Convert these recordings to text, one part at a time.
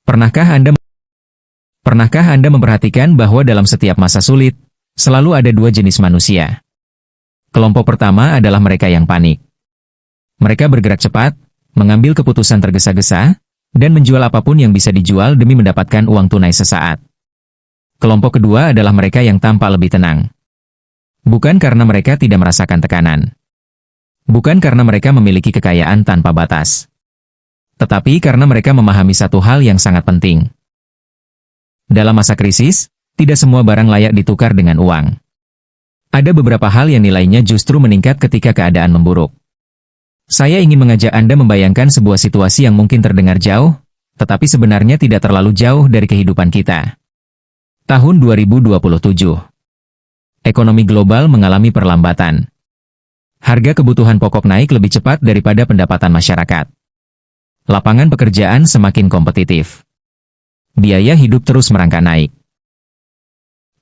Pernahkah Anda Pernahkah Anda memperhatikan bahwa dalam setiap masa sulit, selalu ada dua jenis manusia? Kelompok pertama adalah mereka yang panik. Mereka bergerak cepat, mengambil keputusan tergesa-gesa, dan menjual apapun yang bisa dijual demi mendapatkan uang tunai sesaat. Kelompok kedua adalah mereka yang tampak lebih tenang. Bukan karena mereka tidak merasakan tekanan. Bukan karena mereka memiliki kekayaan tanpa batas. Tetapi karena mereka memahami satu hal yang sangat penting. Dalam masa krisis, tidak semua barang layak ditukar dengan uang. Ada beberapa hal yang nilainya justru meningkat ketika keadaan memburuk. Saya ingin mengajak Anda membayangkan sebuah situasi yang mungkin terdengar jauh, tetapi sebenarnya tidak terlalu jauh dari kehidupan kita. Tahun 2027. Ekonomi global mengalami perlambatan. Harga kebutuhan pokok naik lebih cepat daripada pendapatan masyarakat. Lapangan pekerjaan semakin kompetitif. Biaya hidup terus merangkak naik.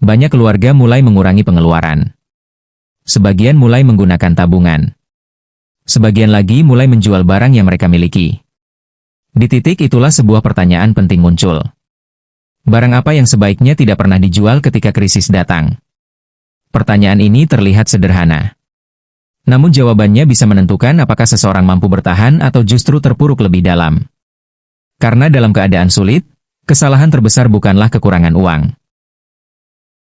Banyak keluarga mulai mengurangi pengeluaran. Sebagian mulai menggunakan tabungan. Sebagian lagi mulai menjual barang yang mereka miliki. Di titik itulah sebuah pertanyaan penting muncul. Barang apa yang sebaiknya tidak pernah dijual ketika krisis datang? Pertanyaan ini terlihat sederhana. Namun jawabannya bisa menentukan apakah seseorang mampu bertahan atau justru terpuruk lebih dalam. Karena dalam keadaan sulit, kesalahan terbesar bukanlah kekurangan uang.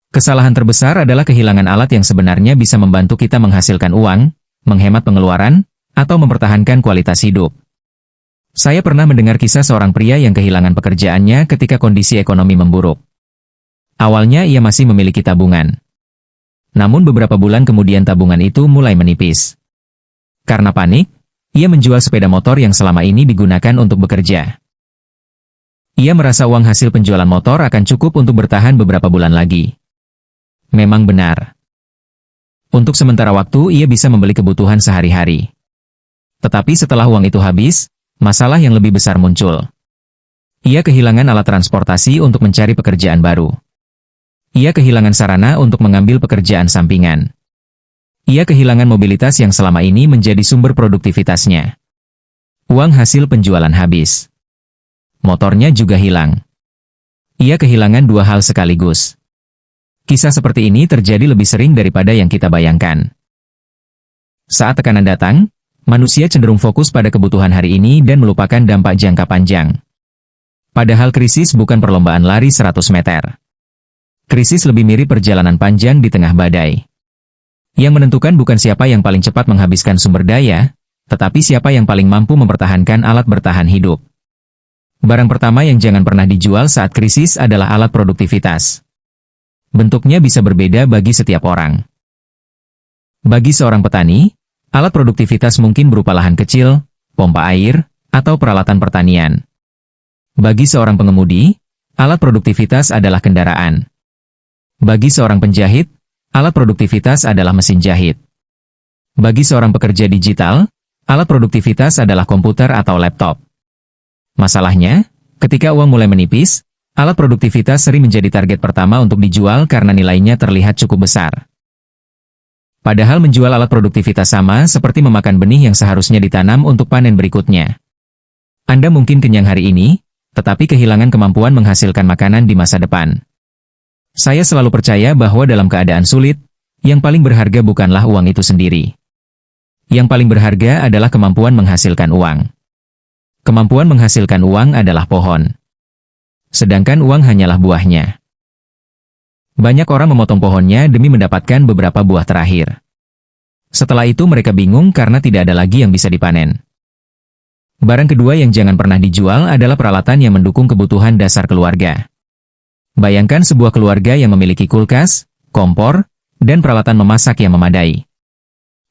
Kesalahan terbesar adalah kehilangan alat yang sebenarnya bisa membantu kita menghasilkan uang, menghemat pengeluaran, atau mempertahankan kualitas hidup. Saya pernah mendengar kisah seorang pria yang kehilangan pekerjaannya ketika kondisi ekonomi memburuk. Awalnya ia masih memiliki tabungan. Namun beberapa bulan kemudian tabungan itu mulai menipis. Karena panik, ia menjual sepeda motor yang selama ini digunakan untuk bekerja. Ia merasa uang hasil penjualan motor akan cukup untuk bertahan beberapa bulan lagi. Memang benar. Untuk sementara waktu ia bisa membeli kebutuhan sehari-hari. Tetapi setelah uang itu habis, masalah yang lebih besar muncul. Ia kehilangan alat transportasi untuk mencari pekerjaan baru. Ia kehilangan sarana untuk mengambil pekerjaan sampingan. Ia kehilangan mobilitas yang selama ini menjadi sumber produktivitasnya. Uang hasil penjualan habis. Motornya juga hilang. Ia kehilangan dua hal sekaligus. Kisah seperti ini terjadi lebih sering daripada yang kita bayangkan. Saat tekanan datang, manusia cenderung fokus pada kebutuhan hari ini dan melupakan dampak jangka panjang. Padahal krisis bukan perlombaan lari 100 meter. Krisis lebih mirip perjalanan panjang di tengah badai. Yang menentukan bukan siapa yang paling cepat menghabiskan sumber daya, tetapi siapa yang paling mampu mempertahankan alat bertahan hidup. Barang pertama yang jangan pernah dijual saat krisis adalah alat produktivitas. Bentuknya bisa berbeda bagi setiap orang. Bagi seorang petani, alat produktivitas mungkin berupa lahan kecil, pompa air, atau peralatan pertanian. Bagi seorang pengemudi, alat produktivitas adalah kendaraan. Bagi seorang penjahit, alat produktivitas adalah mesin jahit. Bagi seorang pekerja digital, alat produktivitas adalah komputer atau laptop. Masalahnya, ketika uang mulai menipis, alat produktivitas sering menjadi target pertama untuk dijual karena nilainya terlihat cukup besar. Padahal menjual alat produktivitas sama seperti memakan benih yang seharusnya ditanam untuk panen berikutnya. Anda mungkin kenyang hari ini, tetapi kehilangan kemampuan menghasilkan makanan di masa depan. Saya selalu percaya bahwa dalam keadaan sulit, yang paling berharga bukanlah uang itu sendiri. Yang paling berharga adalah kemampuan menghasilkan uang. Kemampuan menghasilkan uang adalah pohon. Sedangkan uang hanyalah buahnya. Banyak orang memotong pohonnya demi mendapatkan beberapa buah terakhir. Setelah itu mereka bingung karena tidak ada lagi yang bisa dipanen. Barang kedua yang jangan pernah dijual adalah peralatan yang mendukung kebutuhan dasar keluarga. Bayangkan sebuah keluarga yang memiliki kulkas, kompor, dan peralatan memasak yang memadai.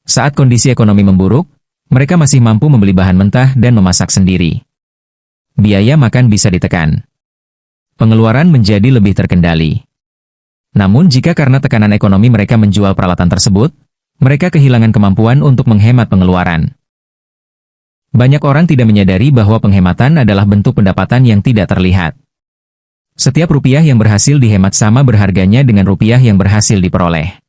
Saat kondisi ekonomi memburuk, mereka masih mampu membeli bahan mentah dan memasak sendiri. Biaya makan bisa ditekan. Pengeluaran menjadi lebih terkendali. Namun jika karena tekanan ekonomi mereka menjual peralatan tersebut, mereka kehilangan kemampuan untuk menghemat pengeluaran. Banyak orang tidak menyadari bahwa penghematan adalah bentuk pendapatan yang tidak terlihat. Setiap rupiah yang berhasil dihemat sama berharganya dengan rupiah yang berhasil diperoleh.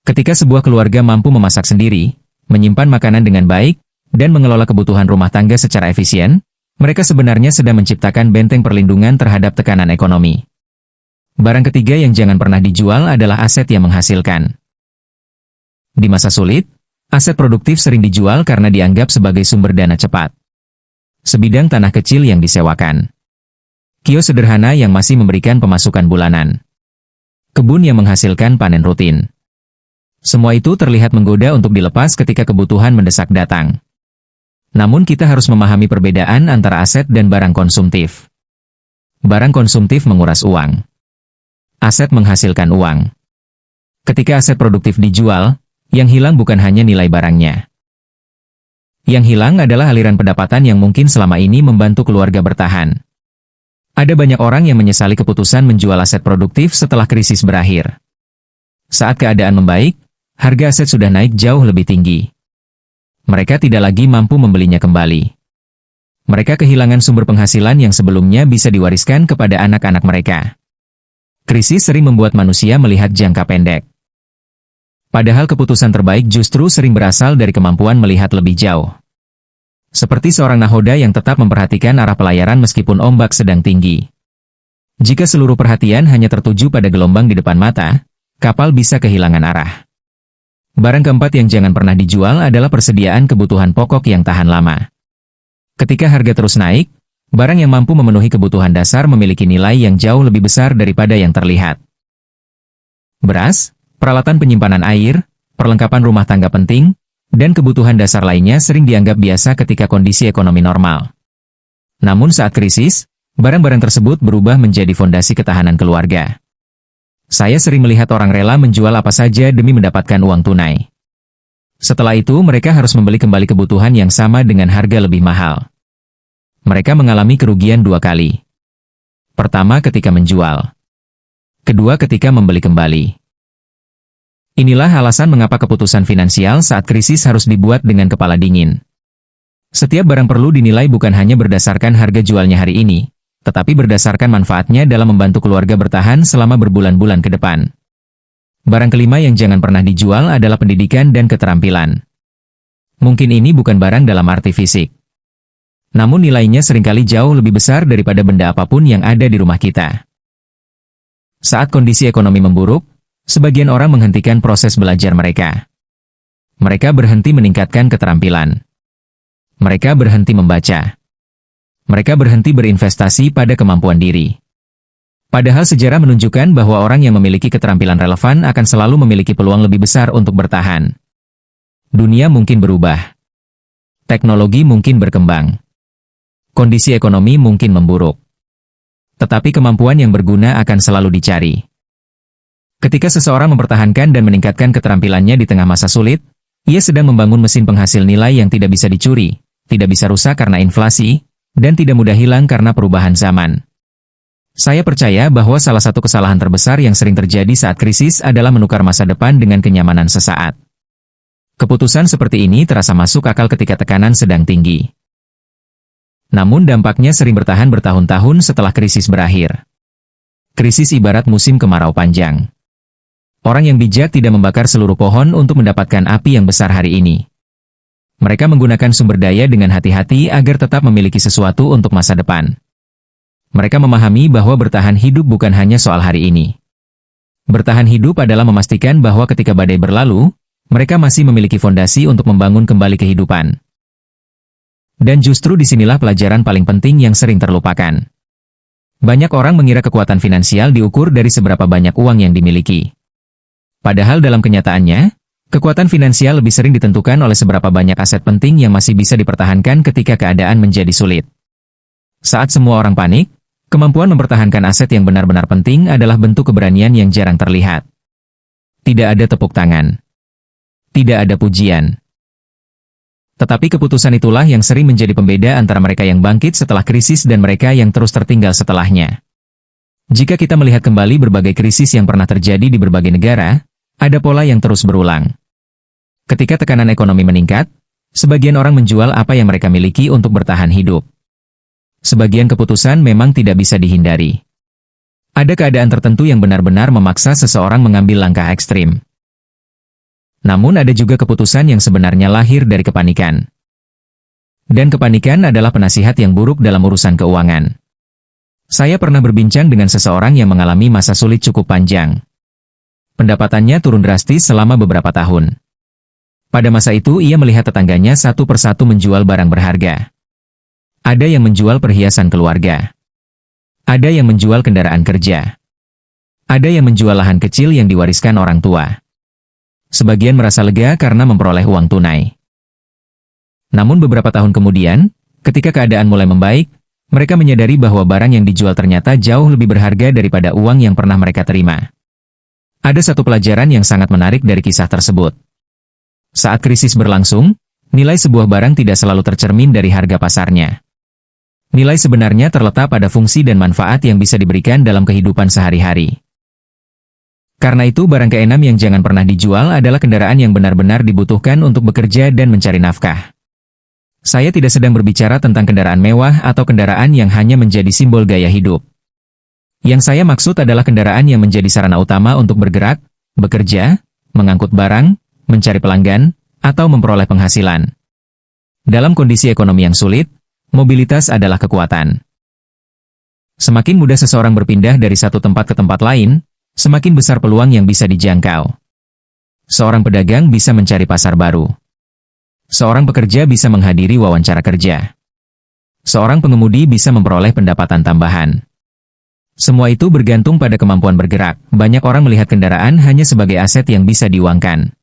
Ketika sebuah keluarga mampu memasak sendiri, menyimpan makanan dengan baik, dan mengelola kebutuhan rumah tangga secara efisien, Mereka sebenarnya sedang menciptakan benteng perlindungan terhadap tekanan ekonomi. Barang ketiga yang jangan pernah dijual adalah aset yang menghasilkan. Di masa sulit, aset produktif sering dijual karena dianggap sebagai sumber dana cepat. Sebidang tanah kecil yang disewakan. Kios sederhana yang masih memberikan pemasukan bulanan. Kebun yang menghasilkan panen rutin. Semua itu terlihat menggoda untuk dilepas ketika kebutuhan mendesak datang. Namun kita harus memahami perbedaan antara aset dan barang konsumtif. Barang konsumtif menguras uang. Aset menghasilkan uang. Ketika aset produktif dijual, yang hilang bukan hanya nilai barangnya. Yang hilang adalah aliran pendapatan yang mungkin selama ini membantu keluarga bertahan. Ada banyak orang yang menyesali keputusan menjual aset produktif setelah krisis berakhir. Saat keadaan membaik, harga aset sudah naik jauh lebih tinggi. Mereka tidak lagi mampu membelinya kembali. Mereka kehilangan sumber penghasilan yang sebelumnya bisa diwariskan kepada anak-anak mereka. Krisis sering membuat manusia melihat jangka pendek. Padahal keputusan terbaik justru sering berasal dari kemampuan melihat lebih jauh. Seperti seorang nahoda yang tetap memperhatikan arah pelayaran meskipun ombak sedang tinggi. Jika seluruh perhatian hanya tertuju pada gelombang di depan mata, kapal bisa kehilangan arah. Barang keempat yang jangan pernah dijual adalah persediaan kebutuhan pokok yang tahan lama. Ketika harga terus naik, barang yang mampu memenuhi kebutuhan dasar memiliki nilai yang jauh lebih besar daripada yang terlihat. Beras, peralatan penyimpanan air, perlengkapan rumah tangga penting, dan kebutuhan dasar lainnya sering dianggap biasa ketika kondisi ekonomi normal. Namun saat krisis, barang-barang tersebut berubah menjadi fondasi ketahanan keluarga. Saya sering melihat orang rela menjual apa saja demi mendapatkan uang tunai. Setelah itu mereka harus membeli kembali kebutuhan yang sama dengan harga lebih mahal. Mereka mengalami kerugian dua kali. Pertama ketika menjual. Kedua ketika membeli kembali. Inilah alasan mengapa keputusan finansial saat krisis harus dibuat dengan kepala dingin. Setiap barang perlu dinilai bukan hanya berdasarkan harga jualnya hari ini, tetapi berdasarkan manfaatnya dalam membantu keluarga bertahan selama berbulan-bulan ke depan. Barang kelima yang jangan pernah dijual adalah pendidikan dan keterampilan. Mungkin ini bukan barang dalam arti fisik. Namun nilainya seringkali jauh lebih besar daripada benda apapun yang ada di rumah kita. Saat kondisi ekonomi memburuk, sebagian orang menghentikan proses belajar mereka. Mereka berhenti meningkatkan keterampilan. Mereka berhenti membaca. Mereka berhenti berinvestasi pada kemampuan diri. Padahal sejarah menunjukkan bahwa orang yang memiliki keterampilan relevan akan selalu memiliki peluang lebih besar untuk bertahan. Dunia mungkin berubah. Teknologi mungkin berkembang. Kondisi ekonomi mungkin memburuk. Tetapi kemampuan yang berguna akan selalu dicari. Ketika seseorang mempertahankan dan meningkatkan keterampilannya di tengah masa sulit, ia sedang membangun mesin penghasil nilai yang tidak bisa dicuri, tidak bisa rusak karena inflasi, dan tidak mudah hilang karena perubahan zaman. Saya percaya bahwa salah satu kesalahan terbesar yang sering terjadi saat krisis adalah menukar masa depan dengan kenyamanan sesaat. Keputusan seperti ini terasa masuk akal ketika tekanan sedang tinggi. Namun dampaknya sering bertahan bertahun-tahun setelah krisis berakhir. Krisis ibarat musim kemarau panjang. Orang yang bijak tidak membakar seluruh pohon untuk mendapatkan api yang besar hari ini. Mereka menggunakan sumber daya dengan hati-hati agar tetap memiliki sesuatu untuk masa depan. Mereka memahami bahwa bertahan hidup bukan hanya soal hari ini. Bertahan hidup adalah memastikan bahwa ketika badai berlalu, mereka masih memiliki fondasi untuk membangun kembali kehidupan. Dan justru disinilah pelajaran paling penting yang sering terlupakan. Banyak orang mengira kekuatan finansial diukur dari seberapa banyak uang yang dimiliki. Padahal dalam kenyataannya, kekuatan finansial lebih sering ditentukan oleh seberapa banyak aset penting yang masih bisa dipertahankan ketika keadaan menjadi sulit. Saat semua orang panik, kemampuan mempertahankan aset yang benar-benar penting adalah bentuk keberanian yang jarang terlihat. Tidak ada tepuk tangan. Tidak ada pujian. Tetapi keputusan itulah yang sering menjadi pembeda antara mereka yang bangkit setelah krisis dan mereka yang terus tertinggal setelahnya. Jika kita melihat kembali berbagai krisis yang pernah terjadi di berbagai negara, ada pola yang terus berulang. Ketika tekanan ekonomi meningkat, sebagian orang menjual apa yang mereka miliki untuk bertahan hidup. Sebagian keputusan memang tidak bisa dihindari. Ada keadaan tertentu yang benar-benar memaksa seseorang mengambil langkah ekstrim. Namun ada juga keputusan yang sebenarnya lahir dari kepanikan. Dan kepanikan adalah penasihat yang buruk dalam urusan keuangan. Saya pernah berbincang dengan seseorang yang mengalami masa sulit cukup panjang. Pendapatannya turun drastis selama beberapa tahun. Pada masa itu ia melihat tetangganya satu persatu menjual barang berharga. Ada yang menjual perhiasan keluarga. Ada yang menjual kendaraan kerja. Ada yang menjual lahan kecil yang diwariskan orang tua. Sebagian merasa lega karena memperoleh uang tunai. Namun beberapa tahun kemudian, ketika keadaan mulai membaik, mereka menyadari bahwa barang yang dijual ternyata jauh lebih berharga daripada uang yang pernah mereka terima. Ada satu pelajaran yang sangat menarik dari kisah tersebut. Saat krisis berlangsung, nilai sebuah barang tidak selalu tercermin dari harga pasarnya. Nilai sebenarnya terletak pada fungsi dan manfaat yang bisa diberikan dalam kehidupan sehari-hari. Karena itu barang keenam yang jangan pernah dijual adalah kendaraan yang benar-benar dibutuhkan untuk bekerja dan mencari nafkah. Saya tidak sedang berbicara tentang kendaraan mewah atau kendaraan yang hanya menjadi simbol gaya hidup. Yang saya maksud adalah kendaraan yang menjadi sarana utama untuk bergerak, bekerja, mengangkut barang, mencari pelanggan, atau memperoleh penghasilan. Dalam kondisi ekonomi yang sulit, mobilitas adalah kekuatan. Semakin mudah seseorang berpindah dari satu tempat ke tempat lain, semakin besar peluang yang bisa dijangkau. Seorang pedagang bisa mencari pasar baru. Seorang pekerja bisa menghadiri wawancara kerja. Seorang pengemudi bisa memperoleh pendapatan tambahan. Semua itu bergantung pada kemampuan bergerak. Banyak orang melihat kendaraan hanya sebagai aset yang bisa diuangkan.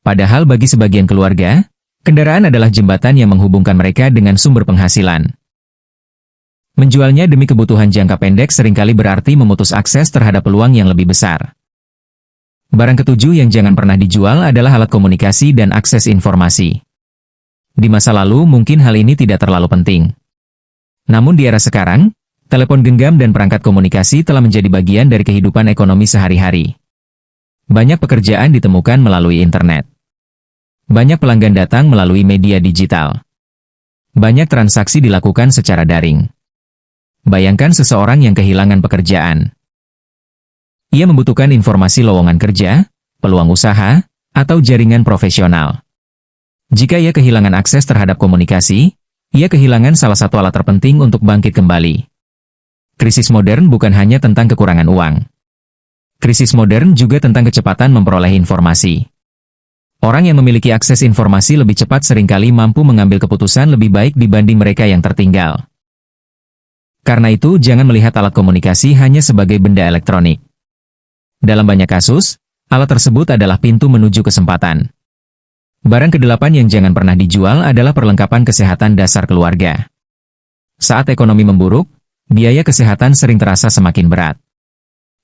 Padahal bagi sebagian keluarga, kendaraan adalah jembatan yang menghubungkan mereka dengan sumber penghasilan. Menjualnya demi kebutuhan jangka pendek seringkali berarti memutus akses terhadap peluang yang lebih besar. Barang ketujuh yang jangan pernah dijual adalah alat komunikasi dan akses informasi. Di masa lalu mungkin hal ini tidak terlalu penting. Namun di era sekarang, telepon genggam dan perangkat komunikasi telah menjadi bagian dari kehidupan ekonomi sehari-hari. Banyak pekerjaan ditemukan melalui internet. Banyak pelanggan datang melalui media digital. Banyak transaksi dilakukan secara daring. Bayangkan seseorang yang kehilangan pekerjaan. Ia membutuhkan informasi lowongan kerja, peluang usaha, atau jaringan profesional. Jika ia kehilangan akses terhadap komunikasi, ia kehilangan salah satu alat terpenting untuk bangkit kembali. Krisis modern bukan hanya tentang kekurangan uang. Krisis modern juga tentang kecepatan memperoleh informasi. Orang yang memiliki akses informasi lebih cepat seringkali mampu mengambil keputusan lebih baik dibanding mereka yang tertinggal. Karena itu, jangan melihat alat komunikasi hanya sebagai benda elektronik. Dalam banyak kasus, alat tersebut adalah pintu menuju kesempatan. Barang kedelapan yang jangan pernah dijual adalah perlengkapan kesehatan dasar keluarga. Saat ekonomi memburuk, biaya kesehatan sering terasa semakin berat.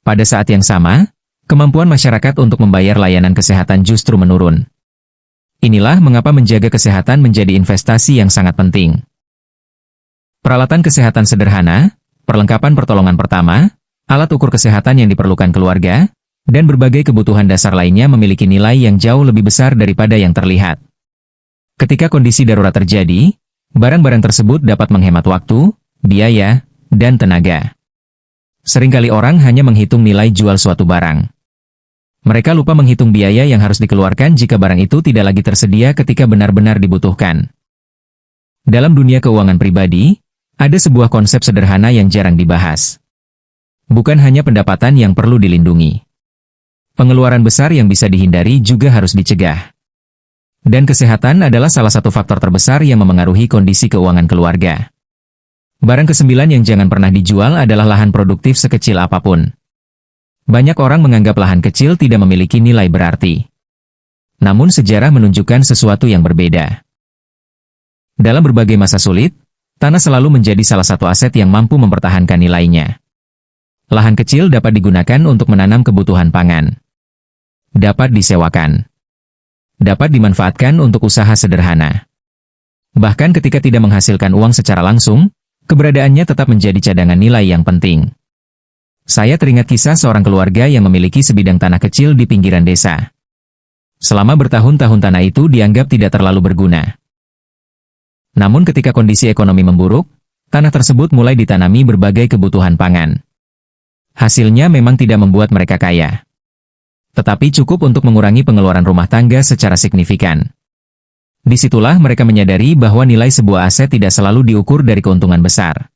Pada saat yang sama, kemampuan masyarakat untuk membayar layanan kesehatan justru menurun. Inilah mengapa menjaga kesehatan menjadi investasi yang sangat penting. Peralatan kesehatan sederhana, perlengkapan pertolongan pertama, alat ukur kesehatan yang diperlukan keluarga, dan berbagai kebutuhan dasar lainnya memiliki nilai yang jauh lebih besar daripada yang terlihat. Ketika kondisi darurat terjadi, barang-barang tersebut dapat menghemat waktu, biaya, dan tenaga. Seringkali orang hanya menghitung nilai jual suatu barang. Mereka lupa menghitung biaya yang harus dikeluarkan jika barang itu tidak lagi tersedia ketika benar-benar dibutuhkan. Dalam dunia keuangan pribadi, ada sebuah konsep sederhana yang jarang dibahas. Bukan hanya pendapatan yang perlu dilindungi. Pengeluaran besar yang bisa dihindari juga harus dicegah. Dan kesehatan adalah salah satu faktor terbesar yang memengaruhi kondisi keuangan keluarga. Barang kesembilan yang jangan pernah dijual adalah lahan produktif sekecil apapun. Banyak orang menganggap lahan kecil tidak memiliki nilai berarti. Namun sejarah menunjukkan sesuatu yang berbeda. Dalam berbagai masa sulit, tanah selalu menjadi salah satu aset yang mampu mempertahankan nilainya. Lahan kecil dapat digunakan untuk menanam kebutuhan pangan. Dapat disewakan. Dapat dimanfaatkan untuk usaha sederhana. Bahkan ketika tidak menghasilkan uang secara langsung, keberadaannya tetap menjadi cadangan nilai yang penting. Saya teringat kisah seorang keluarga yang memiliki sebidang tanah kecil di pinggiran desa. Selama bertahun-tahun tanah itu dianggap tidak terlalu berguna. Namun ketika kondisi ekonomi memburuk, tanah tersebut mulai ditanami berbagai kebutuhan pangan. Hasilnya memang tidak membuat mereka kaya. Tetapi cukup untuk mengurangi pengeluaran rumah tangga secara signifikan. Disitulah mereka menyadari bahwa nilai sebuah aset tidak selalu diukur dari keuntungan besar.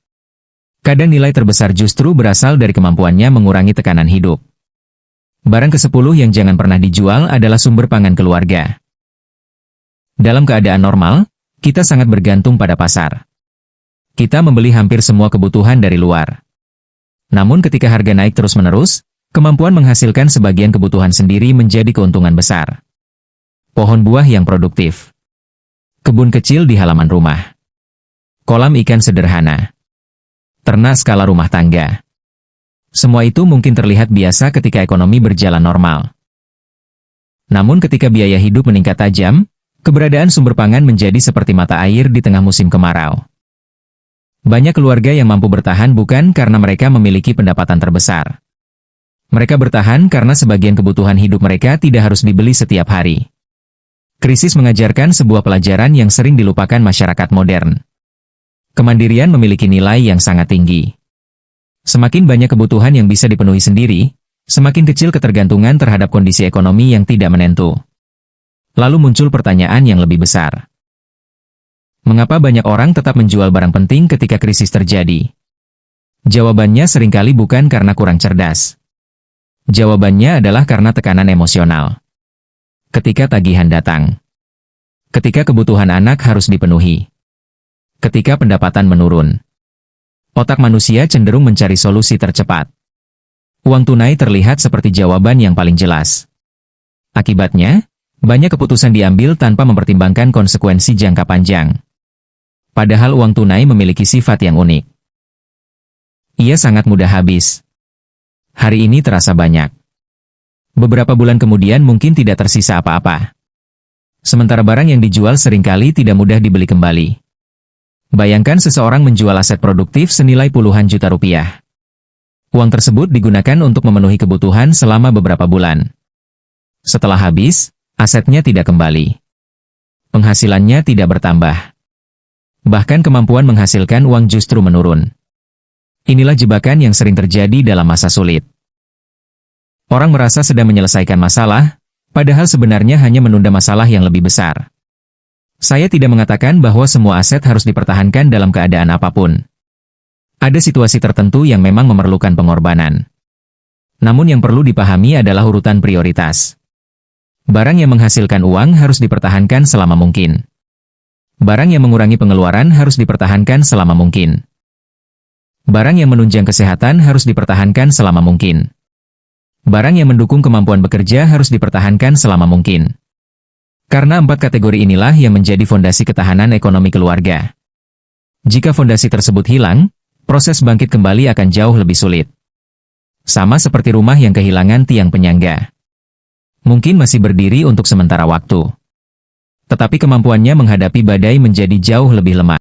Kadang nilai terbesar justru berasal dari kemampuannya mengurangi tekanan hidup. Barang ke-10 yang jangan pernah dijual adalah sumber pangan keluarga. Dalam keadaan normal, kita sangat bergantung pada pasar. Kita membeli hampir semua kebutuhan dari luar. Namun ketika harga naik terus-menerus, kemampuan menghasilkan sebagian kebutuhan sendiri menjadi keuntungan besar. Pohon buah yang produktif. Kebun kecil di halaman rumah. Kolam ikan sederhana. Ternak skala rumah tangga. Semua itu mungkin terlihat biasa ketika ekonomi berjalan normal. Namun ketika biaya hidup meningkat tajam, keberadaan sumber pangan menjadi seperti mata air di tengah musim kemarau. Banyak keluarga yang mampu bertahan bukan karena mereka memiliki pendapatan terbesar. Mereka bertahan karena sebagian kebutuhan hidup mereka tidak harus dibeli setiap hari. Krisis mengajarkan sebuah pelajaran yang sering dilupakan masyarakat modern. Kemandirian memiliki nilai yang sangat tinggi. Semakin banyak kebutuhan yang bisa dipenuhi sendiri, semakin kecil ketergantungan terhadap kondisi ekonomi yang tidak menentu. Lalu muncul pertanyaan yang lebih besar. Mengapa banyak orang tetap menjual barang penting ketika krisis terjadi? Jawabannya seringkali bukan karena kurang cerdas. Jawabannya adalah karena tekanan emosional. Ketika tagihan datang. Ketika kebutuhan anak harus dipenuhi. Ketika pendapatan menurun. Otak manusia cenderung mencari solusi tercepat. Uang tunai terlihat seperti jawaban yang paling jelas. Akibatnya, banyak keputusan diambil tanpa mempertimbangkan konsekuensi jangka panjang. Padahal uang tunai memiliki sifat yang unik. Ia sangat mudah habis. Hari ini terasa banyak. Beberapa bulan kemudian mungkin tidak tersisa apa-apa. Sementara barang yang dijual seringkali tidak mudah dibeli kembali. Bayangkan seseorang menjual aset produktif senilai puluhan juta rupiah. Uang tersebut digunakan untuk memenuhi kebutuhan selama beberapa bulan. Setelah habis, asetnya tidak kembali. Penghasilannya tidak bertambah. Bahkan kemampuan menghasilkan uang justru menurun. Inilah jebakan yang sering terjadi dalam masa sulit. Orang merasa sedang menyelesaikan masalah, padahal sebenarnya hanya menunda masalah yang lebih besar. Saya tidak mengatakan bahwa semua aset harus dipertahankan dalam keadaan apapun. Ada situasi tertentu yang memang memerlukan pengorbanan. Namun yang perlu dipahami adalah urutan prioritas. Barang yang menghasilkan uang harus dipertahankan selama mungkin. Barang yang mengurangi pengeluaran harus dipertahankan selama mungkin. Barang yang menunjang kesehatan harus dipertahankan selama mungkin. Barang yang mendukung kemampuan bekerja harus dipertahankan selama mungkin. Karena 4 kategori inilah yang menjadi fondasi ketahanan ekonomi keluarga. Jika fondasi tersebut hilang, proses bangkit kembali akan jauh lebih sulit. Sama seperti rumah yang kehilangan tiang penyangga. Mungkin masih berdiri untuk sementara waktu. Tetapi kemampuannya menghadapi badai menjadi jauh lebih lemah.